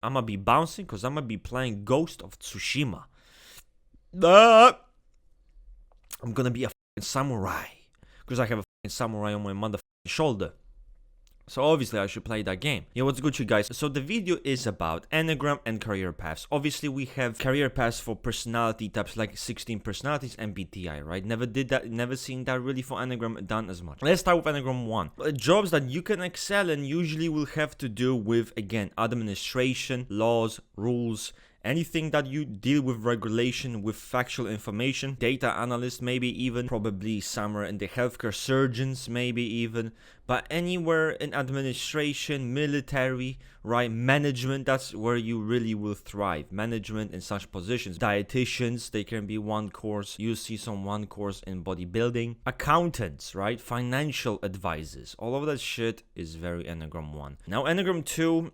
I'm gonna be bouncing because I'm gonna be playing Ghost of Tsushima. I'm gonna be a fucking samurai because I have a fucking samurai on my motherfucking shoulder. So obviously I should play that game. Yeah, what's good, you guys? So the video is about Enneagram and career paths. Obviously we have career paths for personality types like 16 personalities MBTI, right? Never did that, never seen that really for Enneagram done as much. Let's start with Enneagram 1. Jobs that you can excel in usually will have to do with, again, administration, laws, rules, anything that you deal with regulation, with factual information, data analyst, maybe even, probably somewhere in the healthcare, surgeons, maybe even, but anywhere in administration, military, right, management, that's where you really will thrive. Management in such positions. Dietitians, they can be one course. You see some one course in bodybuilding. Accountants, right, financial advisors. All of that shit is very Enneagram 1. Now, Enneagram 2,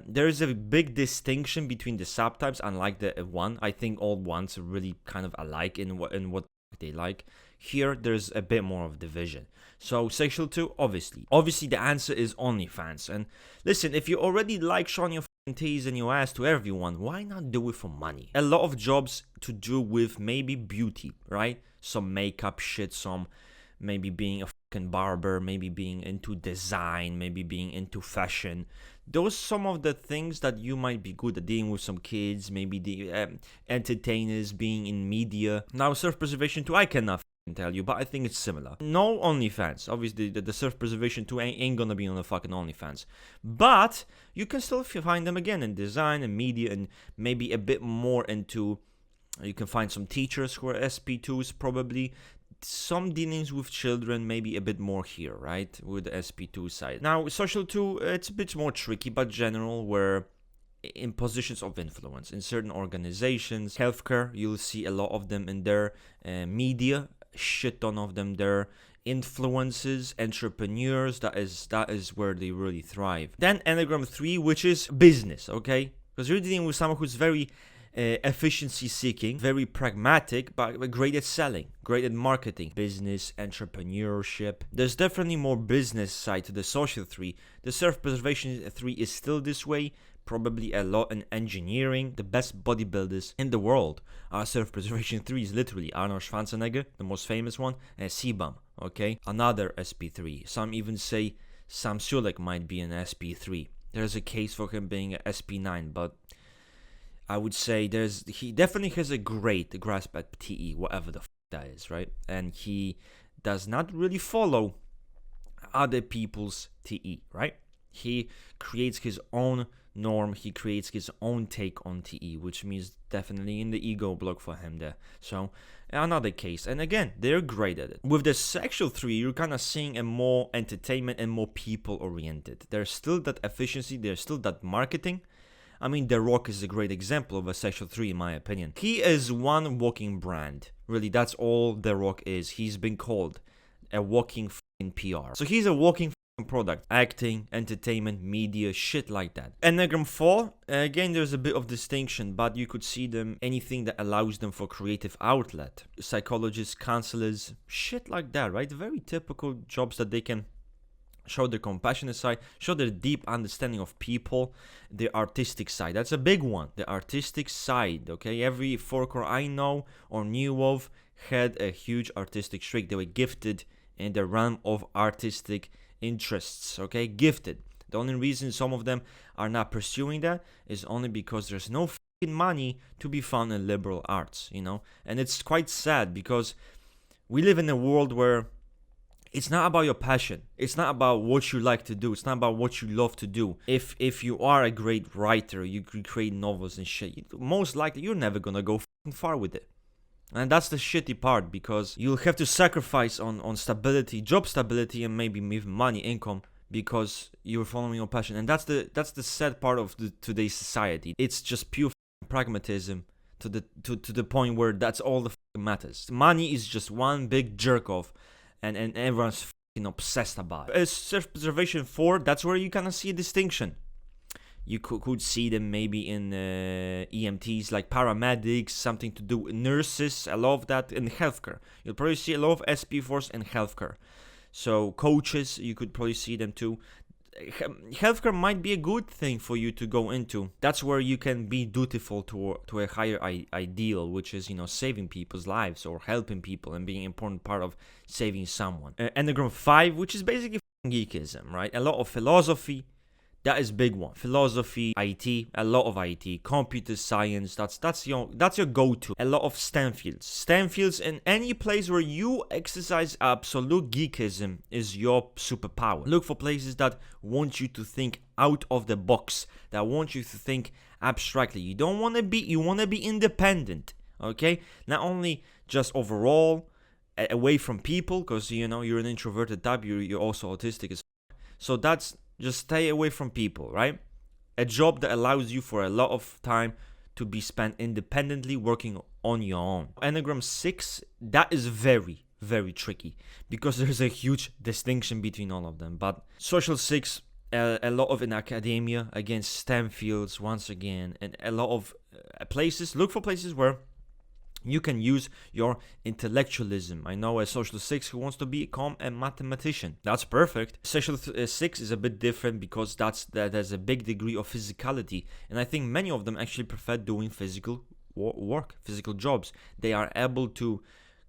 there is a big distinction between the subtypes, unlike the 1. I think all ones are really kind of alike in what they like. Here, there's a bit more of division. So, sexual 2, obviously. Obviously, the answer is OnlyFans. And listen, if you already like showing your titties and your ass to everyone, why not do it for money? A lot of jobs to do with maybe beauty, right? Some makeup shit, some maybe being a fucking barber, maybe being into design, maybe being into fashion. Those some of the things that you might be good at, dealing with some kids, maybe the entertainers, being in media. Now, self-preservation 2, I cannot tell you, but I think it's similar. No OnlyFans. Obviously, the self-preservation 2 ain't gonna be on the fucking OnlyFans. But you can still find them again in design and media and maybe a bit more into... You can find some teachers who are SP2s probably. Some dealings with children, maybe a bit more here, right? With the SP2 side. Now, social 2, it's a bit more tricky, but general, where in positions of influence in certain organizations, healthcare, you'll see a lot of them in there, media, shit ton of them there, influences, entrepreneurs, that is where they really thrive. Then Enneagram 3, which is business, okay? Because you're dealing with someone who's very efficiency seeking, very pragmatic, but great at selling, great at marketing, business, entrepreneurship. There's definitely more business side to the social 3. The self-preservation 3 is still this way, probably a lot in engineering. The best bodybuilders in the world are self-preservation 3s, literally. Arnold Schwarzenegger, the most famous one, and CBAM, okay? Another SP3. Some even say Sam Sulek might be an SP3. There's a case for him being an SP9, but I would say he definitely has a great grasp at TE, whatever the that is, right? And he does not really follow other people's TE, right? He creates his own norm, he creates his own take on TE, which means definitely in the ego block for him there. So, another case. And again, they're great at it. With the sexual 3, you're kind of seeing a more entertainment and more people-oriented. There's still that efficiency, there's still that marketing. I mean, The Rock is a great example of a sexual 3 in my opinion. He is one walking brand. Really, that's all The Rock is. He's been called a walking PR. So he's a walking product. Acting, entertainment, media, shit like that. Enneagram 4, again, there's a bit of distinction, but you could see them, anything that allows them for creative outlet. Psychologists, counselors, shit like that, right? Very typical jobs that they can show their compassionate side, show their deep understanding of people, their artistic side. That's a big one, the artistic side, okay? Every forker I know or knew of had a huge artistic streak. They were gifted in the realm of artistic interests, okay? Gifted. The only reason some of them are not pursuing that is only because there's no fucking money to be found in liberal arts, you know? And it's quite sad because we live in a world where it's not about your passion. It's not about what you like to do. It's not about what you love to do. If you are a great writer, you create novels and shit, most likely you're never gonna go far with it. And that's the shitty part, because you'll have to sacrifice on stability, job stability, and maybe even money, income, because you're following your passion. And that's the sad part of today's society. It's just pure pragmatism to the point where that's all that matters. Money is just one big jerk off. And everyone's fucking obsessed about it. As self-preservation 4, that's where you kind of see a distinction. You could see them maybe in EMTs, like paramedics, something to do with nurses, a lot of that in healthcare. You'll probably see a lot of SP4s in healthcare. So coaches, you could probably see them too. healthcare might be a good thing for you to go into. That's where you can be dutiful to a higher ideal, which is, saving people's lives or helping people and being an important part of saving someone. Enneagram 5, which is basically geekism, right? A lot of philosophy. That is big one. Philosophy, IT, a lot of IT, computer science. That's your go-to. A lot of STEM fields. STEM fields in any place where you exercise absolute geekism is your superpower. Look for places that want you to think out of the box, that want you to think abstractly. You want to be independent, okay? Not only just overall away from people, because you're an introverted type, you're also autistic as so that's just stay away from people, right? A job that allows you for a lot of time to be spent independently working on your own. Enneagram 6, that is very, very tricky because there's a huge distinction between all of them. But social 6, a lot of in academia, again, STEM fields, once again, and a lot of places. Look for places where you can use your intellectualism. I know a social 6 who wants to become a mathematician. That's perfect. Social 6 is a bit different because there's a big degree of physicality. And I think many of them actually prefer doing physical work, physical jobs. They are able to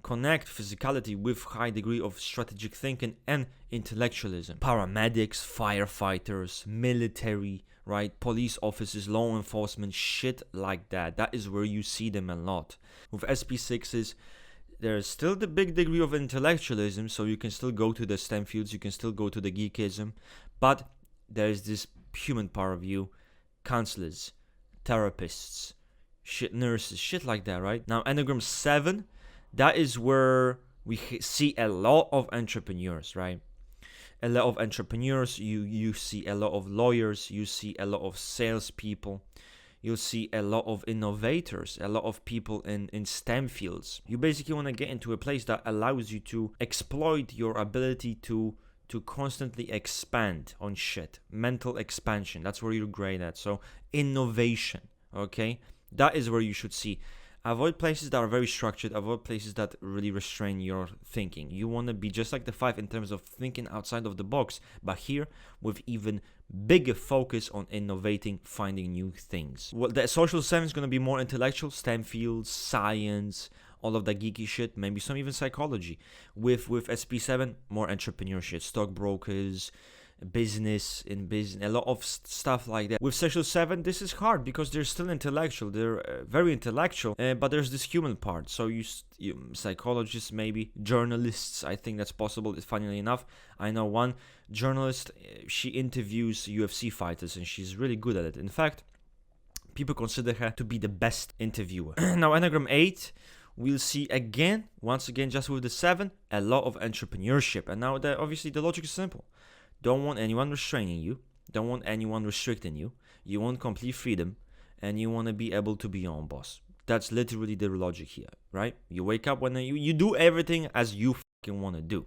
connect physicality with high degree of strategic thinking and intellectualism. Paramedics, firefighters, military, right? Police officers, law enforcement, shit like that. That is where you see them a lot. With SP6s, there's still the big degree of intellectualism, so you can still go to the STEM fields, you can still go to the geekism, but there's this human part of you, counselors, therapists, nurses, shit like that, right? Now, Enneagram 7, that is where we see a lot of entrepreneurs, right? A lot of entrepreneurs, you see a lot of lawyers, you see a lot of salespeople, you'll see a lot of innovators, a lot of people in STEM fields. You basically want to get into a place that allows you to exploit your ability to constantly expand on shit. Mental expansion, that's where you're great at. So innovation, okay? That is where you should see. Avoid places that are very structured. Avoid places that really restrain your thinking. You want to be just like the 5 in terms of thinking outside of the box, but here with even bigger focus on innovating, finding new things. Well, the social 7 is going to be more intellectual, STEM fields, science, all of that geeky shit, maybe some even psychology. With SP7, more entrepreneurship, stockbrokers, business, a lot of stuff like that. With social 7, this is hard because they're still intellectual, they're very intellectual, but there's this human part. So you psychologists, maybe journalists, I think that's possible. Funnily enough, I know one journalist, she interviews UFC fighters and she's really good at it. In fact, people consider her to be the best interviewer. Now, Enneagram 8, we'll see once again, just with the 7, a lot of entrepreneurship. And now, obviously, the logic is simple. Don't want anyone restraining you. Don't want anyone restricting you. You want complete freedom, and you want to be able to be your own boss. That's literally the logic here, right? You wake up when you do everything as you fucking want to do,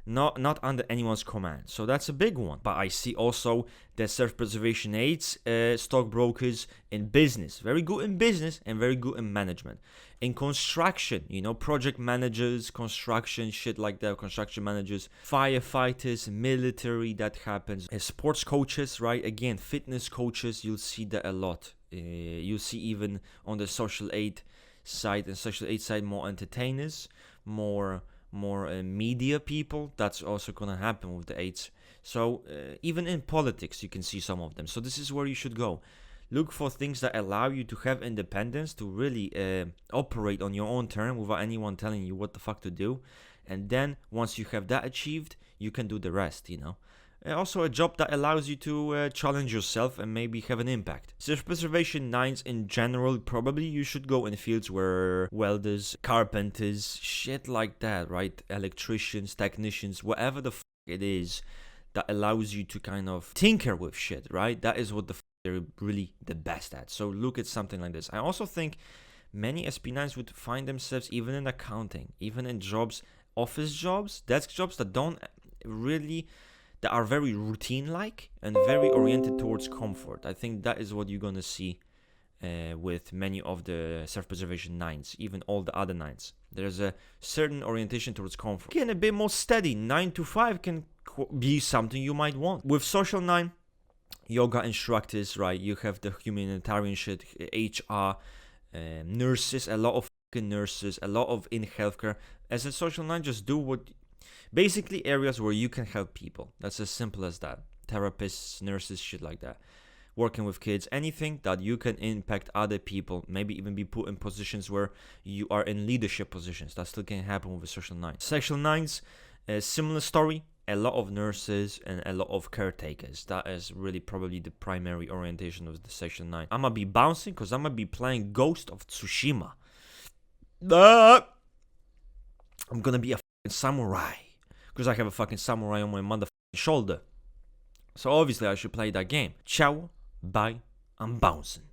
not under anyone's command. So that's a big one. But I see also the self-preservation aids, stockbrokers in business, very good in business and very good in management. In construction, project managers, construction, shit like that, construction managers, firefighters, military, that happens. Sports coaches, right? Again, fitness coaches, you'll see that a lot. You'll see even on the social aid side more entertainers, more media people. That's also gonna happen with the 8s. So even in politics, you can see some of them. So this is where you should go. Look for things that allow you to have independence, to really operate on your own term without anyone telling you what the fuck to do. And then once you have that achieved, you can do the rest, Also a job that allows you to challenge yourself and maybe have an impact. Self-preservation 9s in general, probably you should go in fields where welders, carpenters, shit like that, right? Electricians, technicians, whatever the fuck it is that allows you to kind of tinker with shit, right? That is what they're really the best at. So look at something like this. I also think many SP9s would find themselves even in accounting, even in jobs, office jobs, desk jobs that are very routine-like and very oriented towards comfort. I think that is what you're going to see with many of the self-preservation nines, even all the other nines. There's a certain orientation towards comfort. Again, a bit more steady. 9 to 5 can be something you might want. With social 9, yoga instructors, right? You have the humanitarian shit, HR, nurses, a lot of nurses, a lot of in healthcare. As a social 9, just do what... Basically areas where you can help people. That's as simple as that. Therapists, nurses, shit like that. Working with kids, anything that you can impact other people, maybe even be put in positions where you are in leadership positions. That still can happen with a social 9. Sexual 9s, a similar story. A lot of nurses and a lot of caretakers. That is really probably the primary orientation of the sexual 9. I'm gonna be bouncing because I'm gonna be playing Ghost of Tsushima. I'm gonna be a fucking samurai because I have a fucking samurai on my motherfucking shoulder. So obviously I should play that game. Ciao, bye, I'm bouncing.